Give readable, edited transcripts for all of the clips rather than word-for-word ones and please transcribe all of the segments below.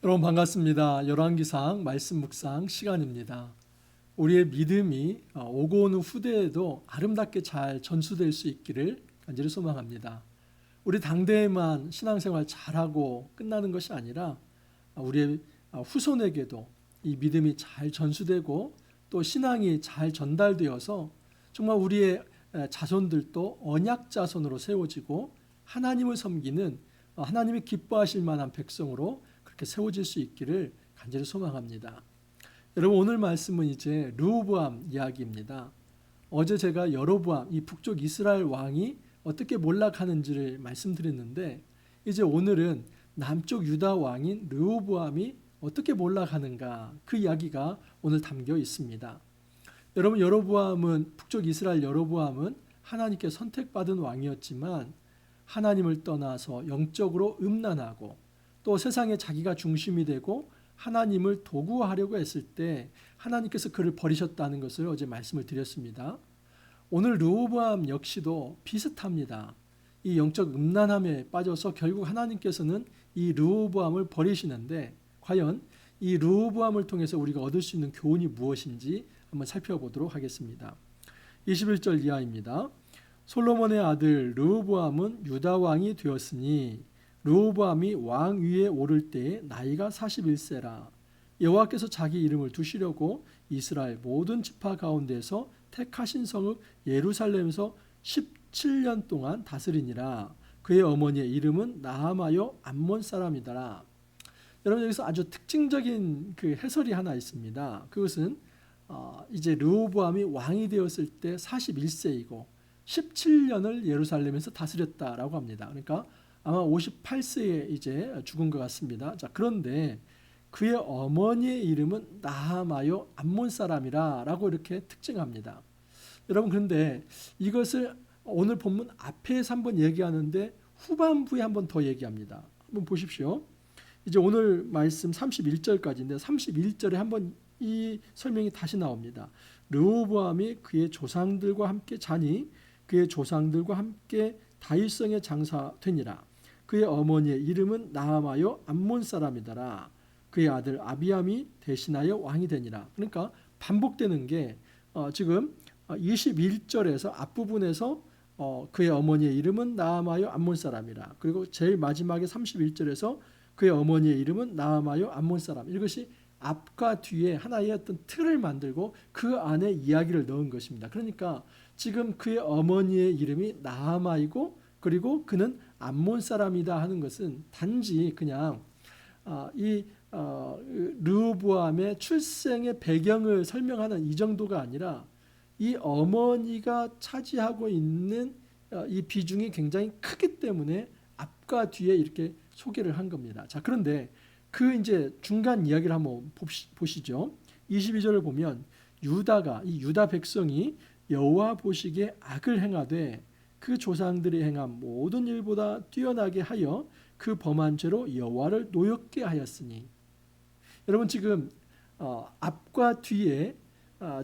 여러분 반갑습니다. 열왕기상 말씀 묵상 시간입니다. 우리의 믿음이 오고 오는 후대에도 아름답게 잘 전수될 수 있기를 간절히 소망합니다. 우리 당대에만 신앙생활 잘하고 끝나는 것이 아니라 우리의 후손에게도 이 믿음이 잘 전수되고 또 신앙이 잘 전달되어서 정말 우리의 자손들도 언약 자손으로 세워지고 하나님을 섬기는 하나님이 기뻐하실 만한 백성으로 그렇게 세워질 수 있기를 간절히 소망합니다. 여러분 오늘 말씀은 이제 르호보암 이야기입니다. 어제 제가 여로보암 이 북쪽 이스라엘 왕이 어떻게 몰락하는지를 말씀드렸는데 이제 오늘은 남쪽 유다 왕인 르호보암이 어떻게 몰락하는가 그 이야기가 오늘 담겨 있습니다. 여러분 여로보암은 북쪽 이스라엘 여로보암은 하나님께 선택받은 왕이었지만 하나님을 떠나서 영적으로 음란하고 또 세상에 자기가 중심이 되고 하나님을 도구화하려고 했을 때 하나님께서 그를 버리셨다는 것을 어제 말씀을 드렸습니다. 오늘 르호보암 역시도 비슷합니다. 이 영적 음란함에 빠져서 결국 하나님께서는 이 르호보암을 버리시는데 과연 이 르호보암을 통해서 우리가 얻을 수 있는 교훈이 무엇인지 한번 살펴보도록 하겠습니다. 21절 이하입니다. 솔로몬의 아들 르호보암은 유다 왕이 되었으니 르호보암이 왕 위에 오를 때에 나이가 41세라. 여호와께서 자기 이름을 두시려고 이스라엘 모든 지파 가운데서 택하신 성읍 예루살렘에서 17년 동안 다스리니라. 그의 어머니의 이름은 나아마요 암몬 사람이더라. 여러분 여기서 아주 특징적인 그 해설이 하나 있습니다. 그것은 이제 르호보암이 왕이 되었을 때 41세이고 17년을 예루살렘에서 다스렸다라고 합니다. 그러니까 아마 58세에 이제 죽은 것 같습니다. 자, 그런데 그의 어머니의 이름은 나아마요 암몬 사람이라라고 이렇게 특징합니다. 여러분 그런데 이것을 오늘 본문 앞에서 한번 얘기하는데 후반부에 한번 더 얘기합니다. 한번 보십시오. 이제 오늘 말씀 31절까지인데 31절에 한번 이 설명이 다시 나옵니다. 르호보암이 그의 조상들과 함께 자니 그의 조상들과 함께 다윗성에 장사되니라. 그의 어머니의 이름은 나아마요 암몬 사람이더라. 그의 아들 아비암이 대신하여 왕이 되니라. 그러니까 반복되는 게 지금 21절에서 앞부분에서 그의 어머니의 이름은 나아마요 암몬 사람이라. 그리고 제일 마지막에 31절에서 그의 어머니의 이름은 나아마요 암몬 사람. 이것이 앞과 뒤에 하나의 어떤 틀을 만들고 그 안에 이야기를 넣은 것입니다. 그러니까 지금 그의 어머니의 이름이 나아마이고 그리고 그는 암몬 사람이다 하는 것은 단지 그냥 이 르호보암의 출생의 배경을 설명하는 이 정도가 아니라 이 어머니가 차지하고 있는 이 비중이 굉장히 크기 때문에 앞과 뒤에 이렇게 소개를 한 겁니다. 자, 그런데 그 이제 중간 이야기를 한번 보시죠. 22절을 보면 이 유다 백성이 여호와 보시기에 악을 행하되 그 조상들이 행한 모든 일보다 뛰어나게 하여 그 범한 죄로 여호와를 노엽게 하였으니. 여러분 지금 앞과 뒤에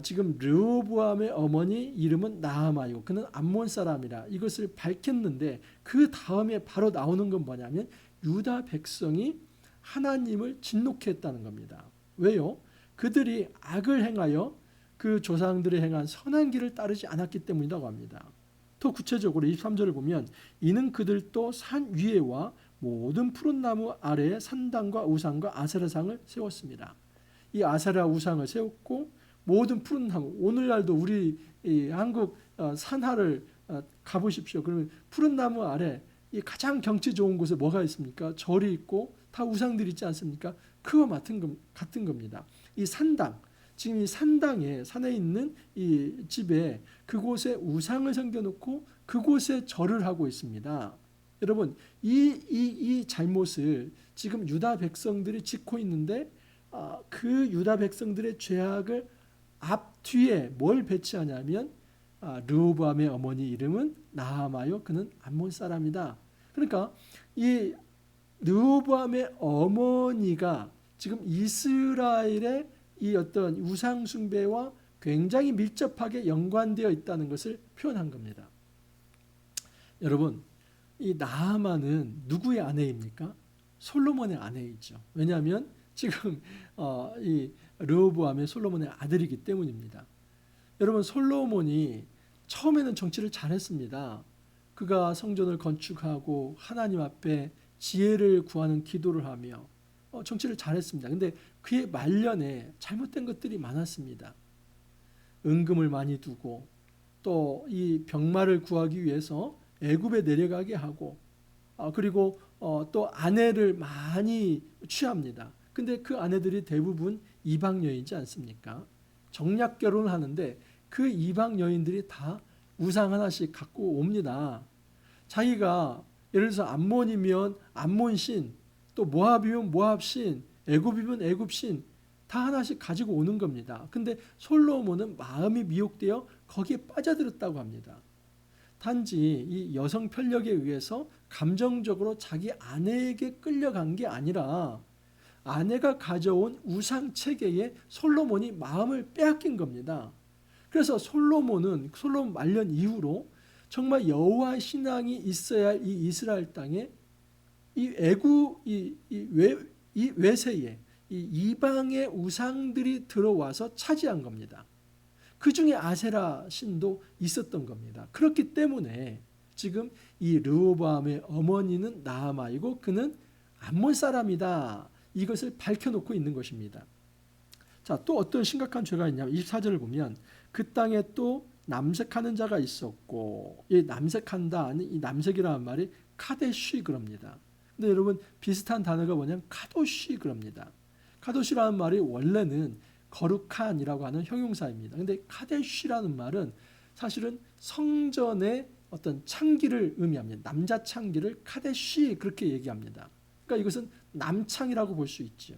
지금 르호보암의 어머니 이름은 나아마요. 그는 암몬 사람이라 이것을 밝혔는데 그 다음에 바로 나오는 건 뭐냐면 유다 백성이 하나님을 진노케 했다는 겁니다. 왜요? 그들이 악을 행하여 그 조상들이 행한 선한 길을 따르지 않았기 때문이라고 합니다. 더 구체적으로 23절을 보면 이는 그들도 산 위에와 모든 푸른 나무 아래에 산당과 우상과 아세라상을 세웠습니다. 이 아세라 우상을 세웠고 모든 푸른 나무, 오늘날도 우리 한국 산하를 가보십시오. 그러면 푸른 나무 아래 이 가장 경치 좋은 곳에 뭐가 있습니까? 절이 있고 다 우상들이 있지 않습니까? 그와 같은 겁니다. 이 산당, 지금 이 산당에 산에 있는 이 집에 그곳에 우상을 섬겨놓고 그곳에 절을 하고 있습니다. 여러분 이 잘못을 지금 유다 백성들이 짓고 있는데 그 유다 백성들의 죄악을 앞 뒤에 뭘 배치하냐면 르호보암의 어머니 이름은 나아마요. 그는 암몬 사람이다. 그러니까 이 르호보암의 어머니가 지금 이스라엘의 이 어떤 우상 숭배와 굉장히 밀접하게 연관되어 있다는 것을 표현한 겁니다. 여러분, 이 나아만은 누구의 아내입니까? 솔로몬의 아내이죠. 왜냐하면 지금 이 르호보암이 솔로몬의 아들이기 때문입니다. 여러분, 솔로몬이 처음에는 정치를 잘했습니다. 그가 성전을 건축하고 하나님 앞에 지혜를 구하는 기도를 하며 정치를 잘했습니다. 근데 그의 말년에 잘못된 것들이 많았습니다. 은금을 많이 두고 또 이 병마를 구하기 위해서 애굽에 내려가게 하고 그리고 또 아내를 많이 취합니다. 근데 그 아내들이 대부분 이방 여인이지 않습니까? 정략 결혼을 하는데 그 이방 여인들이 다 우상 하나씩 갖고 옵니다. 자기가 예를 들어서 암몬이면 암몬신, 또 모압이면 모압신, 애굽이면 애굽신 다 하나씩 가지고 오는 겁니다. 근데 솔로몬은 마음이 미혹되어 거기에 빠져들었다고 합니다. 단지 이 여성 편력에 의해서 감정적으로 자기 아내에게 끌려간 게 아니라 아내가 가져온 우상 체계에 솔로몬이 마음을 빼앗긴 겁니다. 그래서 솔로몬 말년 이후로 정말 여호와 신앙이 있어야 할 이 이스라엘 땅에 이 애굽 이 외세에 이 이방의 우상들이 들어와서 차지한 겁니다. 그 중에 아세라 신도 있었던 겁니다. 그렇기 때문에 지금 이 르호보암의 어머니는 나아마이고 그는 암몬 사람이다. 이것을 밝혀놓고 있는 것입니다. 자, 또 어떤 심각한 죄가 있냐면 24절을 보면 그 땅에 또 남색하는 자가 있었고, 이 남색한다, 이 남색이라는 말이 카데쉬 그럽니다. 근데 여러분 비슷한 단어가 뭐냐면 카도쉬 그럽니다. 카도시라는 말이 원래는 거룩한이라고 하는 형용사입니다. 근데 카데쉬라는 말은 사실은 성전의 어떤 창기를 의미합니다. 남자 창기를 카데쉬 그렇게 얘기합니다. 그러니까 이것은 남창이라고 볼 수 있죠.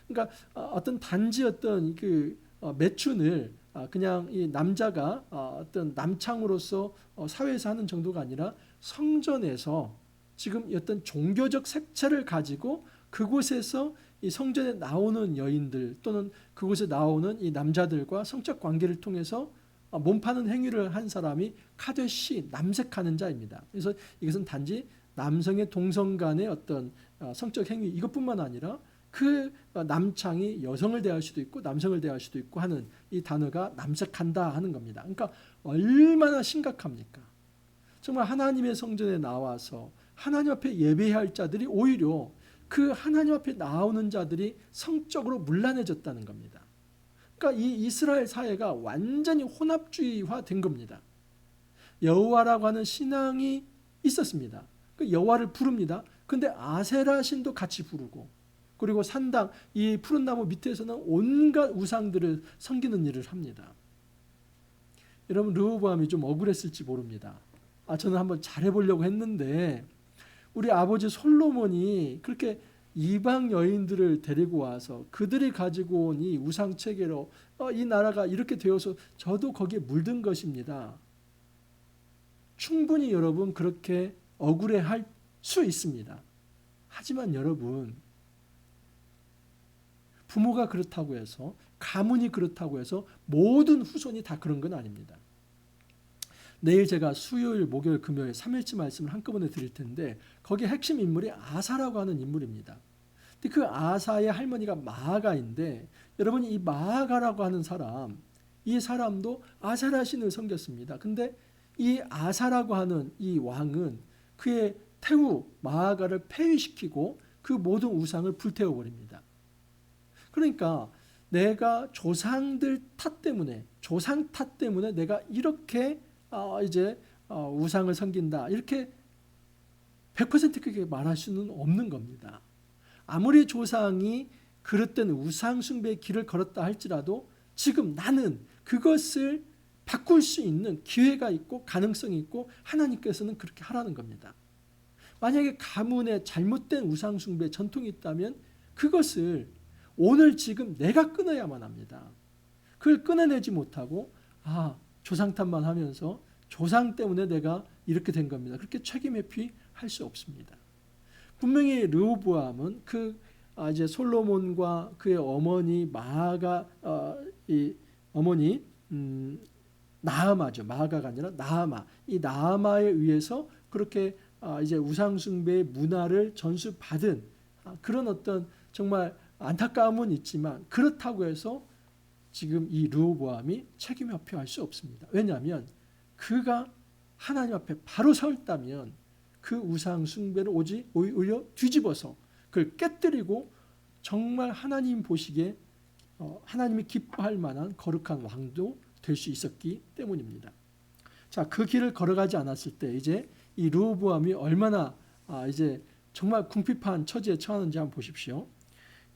그러니까 어떤 단지 어떤 그 매춘을 그냥 이 남자가 어떤 남창으로서 사회에서 하는 정도가 아니라 성전에서 지금 어떤 종교적 색채를 가지고 그곳에서 이 성전에 나오는 여인들 또는 그곳에 나오는 이 남자들과 성적 관계를 통해서 몸파는 행위를 한 사람이 카데시 남색하는 자입니다. 그래서 이것은 단지 남성의 동성 간의 어떤 성적 행위 이것뿐만 아니라 그 남창이 여성을 대할 수도 있고 남성을 대할 수도 있고 하는 이 단어가 남색한다 하는 겁니다. 그러니까 얼마나 심각합니까? 정말 하나님의 성전에 나와서 하나님 앞에 예배해야 할 자들이 오히려 그 하나님 앞에 나오는 자들이 성적으로 문란해졌다는 겁니다. 그러니까 이 이스라엘 사회가 완전히 혼합주의화된 겁니다. 여호와라고 하는 신앙이 있었습니다. 그 여호와를 부릅니다. 근데 아세라 신도 같이 부르고 그리고 산당 이 푸른 나무 밑에서는 온갖 우상들을 섬기는 일을 합니다. 여러분 르호보암이 좀 억울했을지 모릅니다. 저는 한번 잘해보려고 했는데 우리 아버지 솔로몬이 그렇게 이방 여인들을 데리고 와서 그들이 가지고 온 이 우상 체계로 이 나라가 이렇게 되어서 저도 거기에 물든 것입니다. 충분히 여러분 그렇게 억울해할 수 있습니다. 하지만 여러분 부모가 그렇다고 해서 가문이 그렇다고 해서 모든 후손이 다 그런 건 아닙니다. 내일 제가 수요일, 목요일, 금요일 3일치 말씀을 한꺼번에 드릴 텐데 거기에 핵심 인물이 아사라고 하는 인물입니다. 근데 그 아사의 할머니가 마아가인데 여러분 이 마아가라고 하는 사람 이 사람도 아세라 신을 섬겼습니다. 근데 이 아사라고 하는 이 왕은 그의 태후 마아가를 폐위시키고 그 모든 우상을 불태워버립니다. 그러니까 내가 조상들 탓 때문에 조상 탓 때문에 내가 이렇게 이제 우상을 섬긴다 이렇게 100% 그렇게 말할 수는 없는 겁니다. 아무리 조상이 그릇된 우상 숭배의 길을 걸었다 할지라도 지금 나는 그것을 바꿀 수 있는 기회가 있고 가능성이 있고 하나님께서는 그렇게 하라는 겁니다. 만약에 가문에 잘못된 우상 숭배 전통이 있다면 그것을 오늘 지금 내가 끊어야만 합니다. 그걸 끊어내지 못하고 조상 탓만 하면서 조상 때문에 내가 이렇게 된 겁니다. 그렇게 책임 회피할 수 없습니다. 분명히 르호보암은 이제 솔로몬과 그의 어머니 마아가 이 어머니 나아마죠. 마아가가 아니라 나아마. 이 나아마에 의해서 그렇게 이제 우상 숭배의 문화를 전수받은 그런 어떤 정말 안타까움은 있지만 그렇다고 해서 지금 이 르호보암이 책임 회피할 수 없습니다. 왜냐하면 그가 하나님 앞에 바로 서있다면 그 우상 숭배를 오히려 뒤집어서 그걸 깨뜨리고 정말 하나님 보시기에 하나님이 기뻐할 만한 거룩한 왕도 될 수 있었기 때문입니다. 자, 그 길을 걸어가지 않았을 때 이제 이 르호보암이 얼마나 이제 정말 궁핍한 처지에 처하는지 한번 보십시오.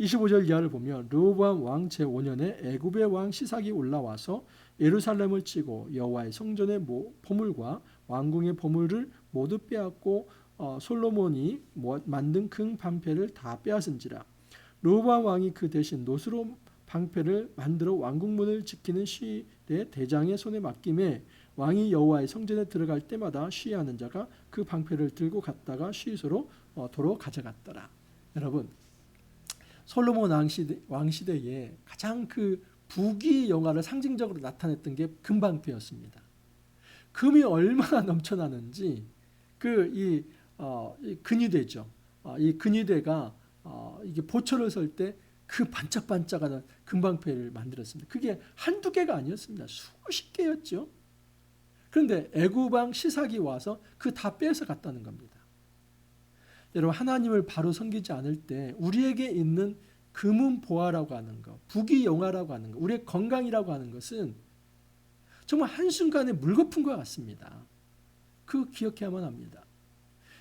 25절 이하를 보면 르호보암 왕 제5년에 애굽의 왕 시삭이 올라와서 예루살렘을 치고 여호와의 성전의 보물과 왕궁의 보물을 모두 빼앗고 솔로몬이 만든 금 방패를 다 빼앗은지라. 르호보암 왕이 그 대신 노스로 방패를 만들어 왕궁문을 지키는 시의 대장의 손에 맡김에 왕이 여호와의 성전에 들어갈 때마다 시위하는 자가 그 방패를 들고 갔다가 시위소로 도로 가져갔더라. 여러분, 솔로몬 왕 시대에 가장 그 부귀 영화를 상징적으로 나타냈던 게 금방패였습니다. 금이 얼마나 넘쳐나는지 이 근위대죠. 이 근위대가 이게 보초를 설 때 그 반짝반짝하는 금방패를 만들었습니다. 그게 한두 개가 아니었습니다. 수십 개였죠. 그런데 애굽 왕 시삭이 와서 그 다 빼서 갔다는 겁니다. 여러분, 하나님을 바로 섬기지 않을 때 우리에게 있는 금은보화라고 하는 것, 부귀영화라고 하는 것, 우리의 건강이라고 하는 것은 정말 한순간에 물거품과 같습니다. 그 기억해야만 합니다.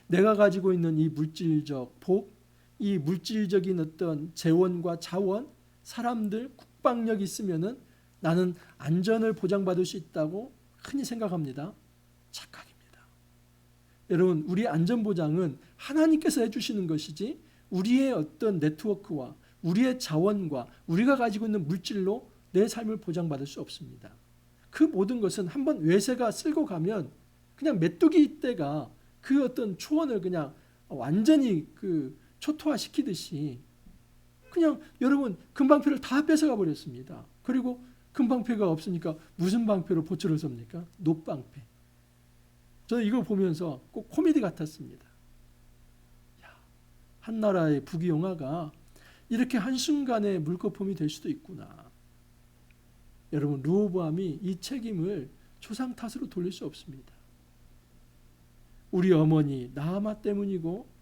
내가 가지고 있는 이 물질적 복, 이 물질적인 어떤 재원과 자원, 사람들, 국방력이 있으면은 나는 안전을 보장받을 수 있다고 흔히 생각합니다. 착각입니다. 여러분, 우리 안전보장은 하나님께서 해주시는 것이지 우리의 어떤 네트워크와 우리의 자원과 우리가 가지고 있는 물질로 내 삶을 보장받을 수 없습니다. 그 모든 것은 한번 외세가 쓸고 가면 그냥 메뚜기 떼가 그 어떤 초원을 그냥 완전히 초토화시키듯이 그냥 여러분 금방패를 다 뺏어가 버렸습니다. 그리고 금방패가 없으니까 무슨 방패로 보초를 섭니까? 놋방패. 저는 이걸 보면서 꼭 코미디 같았습니다. 한 나라의 부귀영화가 이렇게 한순간에 물거품이 될 수도 있구나. 여러분, 르호보암이 이 책임을 조상 탓으로 돌릴 수 없습니다. 우리 어머니 나아마 때문이고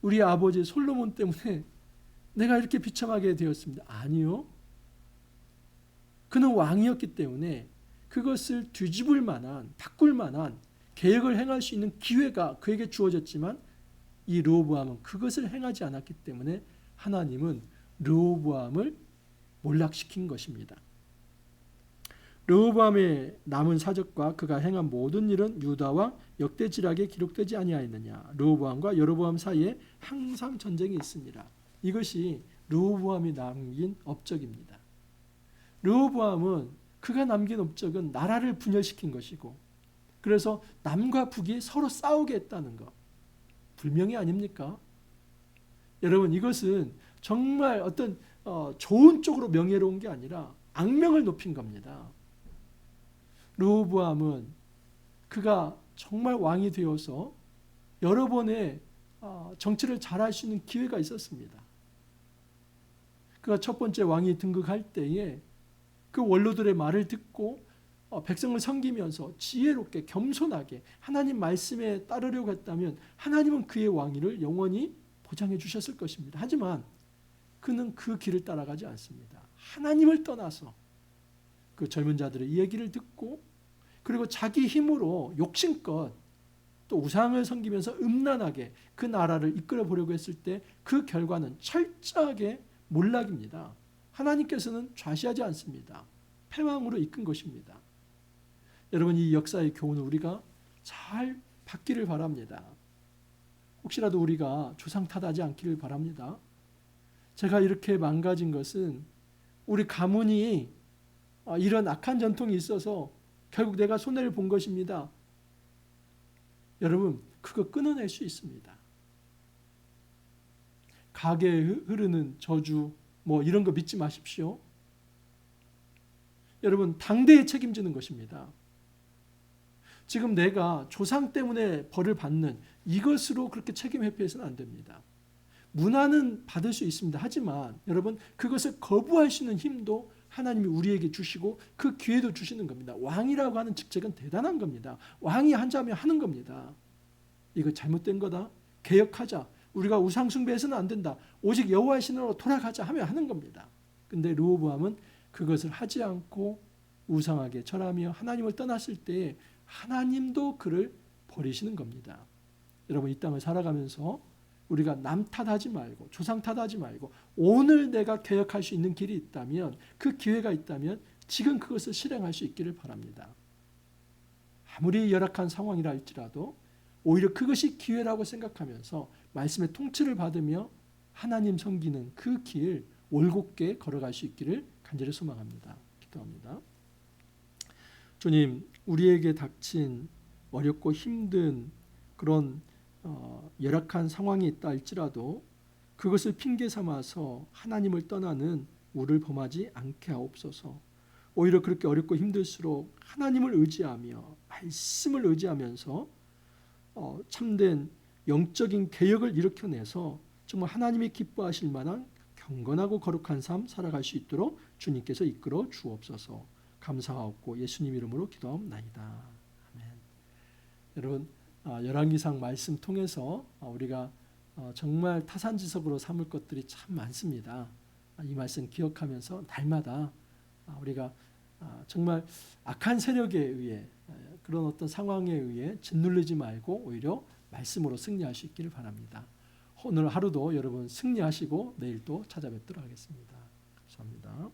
우리 아버지 솔로몬 때문에 내가 이렇게 비참하게 되었습니다. 아니요. 그는 왕이었기 때문에 그것을 뒤집을 만한, 바꿀 만한 계획을 행할 수 있는 기회가 그에게 주어졌지만 이 르호보암은 그것을 행하지 않았기 때문에 하나님은 르호보암을 몰락시킨 것입니다. 르호보암의 남은 사적과 그가 행한 모든 일은 유다왕 역대지략에 기록되지 아니하였느냐. 르호보암과 여로보암 사이에 항상 전쟁이 있습니다. 이것이 르호보암이 남긴 업적입니다. 르호보암은 그가 남긴 업적은 나라를 분열시킨 것이고 그래서 남과 북이 서로 싸우게 했다는 것. 불명예 아닙니까? 여러분, 이것은 정말 어떤 좋은 쪽으로 명예로운 게 아니라 악명을 높인 겁니다. 르호보암은 그가 정말 왕이 되어서 여러 번의 정치를 잘할 수 있는 기회가 있었습니다. 그가 첫 번째 왕이 등극할 때에 그 원로들의 말을 듣고 백성을 섬기면서 지혜롭게 겸손하게 하나님 말씀에 따르려고 했다면 하나님은 그의 왕위를 영원히 보장해 주셨을 것입니다. 하지만 그는 그 길을 따라가지 않습니다. 하나님을 떠나서 그 젊은 자들의 이야기를 듣고 그리고 자기 힘으로 욕심껏 또 우상을 섬기면서 음란하게 그 나라를 이끌어 보려고 했을 때 그 결과는 철저하게 몰락입니다. 하나님께서는 좌시하지 않습니다. 패망으로 이끈 것입니다. 여러분, 이 역사의 교훈을 우리가 잘 받기를 바랍니다. 혹시라도 우리가 조상 탓하지 않기를 바랍니다. 제가 이렇게 망가진 것은 우리 가문이 이런 악한 전통이 있어서 결국 내가 손해를 본 것입니다. 여러분, 그거 끊어낼 수 있습니다. 가게에 흐르는 저주 이런 거 믿지 마십시오. 여러분, 당대에 책임지는 것입니다. 지금 내가 조상 때문에 벌을 받는 이것으로 그렇게 책임 회피해서는 안 됩니다. 문화는 받을 수 있습니다. 하지만 여러분 그것을 거부할 수 있는 힘도 하나님이 우리에게 주시고 그 기회도 주시는 겁니다. 왕이라고 하는 직책은 대단한 겁니다. 왕이 한자면 하는 겁니다. 이거 잘못된 거다. 개혁하자. 우리가 우상 숭배해서는 안 된다. 오직 여호와의 신으로 돌아가자 하면 하는 겁니다. 근데 르호보암은 그것을 하지 않고 우상하게 절하며 하나님을 떠났을 때 하나님도 그를 버리시는 겁니다. 여러분 이 땅을 살아가면서 우리가 남 탓하지 말고 조상 탓하지 말고 오늘 내가 개혁할 수 있는 길이 있다면 그 기회가 있다면 지금 그것을 실행할 수 있기를 바랍니다. 아무리 열악한 상황이라 할지라도 오히려 그것이 기회라고 생각하면서 말씀의 통치를 받으며 하나님 섬기는 그 길 올곧게 걸어갈 수 있기를 간절히 소망합니다. 기도합니다. 주님, 우리에게 닥친 어렵고 힘든 그런 열악한 상황이 있다 할지라도 그것을 핑계 삼아서 하나님을 떠나는 우리를 범하지 않게 하옵소서. 오히려 그렇게 어렵고 힘들수록 하나님을 의지하며 말씀을 의지하면서 참된 영적인 개혁을 일으켜내서 정말 하나님이 기뻐하실 만한 경건하고 거룩한 삶 살아갈 수 있도록 주님께서 이끌어 주옵소서. 감사하옵고 예수님 이름으로 기도하옵나이다. 아멘. 여러분 열왕기상 말씀 통해서 우리가 정말 타산지석으로 삼을 것들이 참 많습니다. 이 말씀 기억하면서 날마다 우리가 정말 악한 세력에 의해 그런 어떤 상황에 의해 짓눌리지 말고 오히려 말씀으로 승리할 수 있기를 바랍니다. 오늘 하루도 여러분 승리하시고 내일 또 찾아뵙도록 하겠습니다. 감사합니다.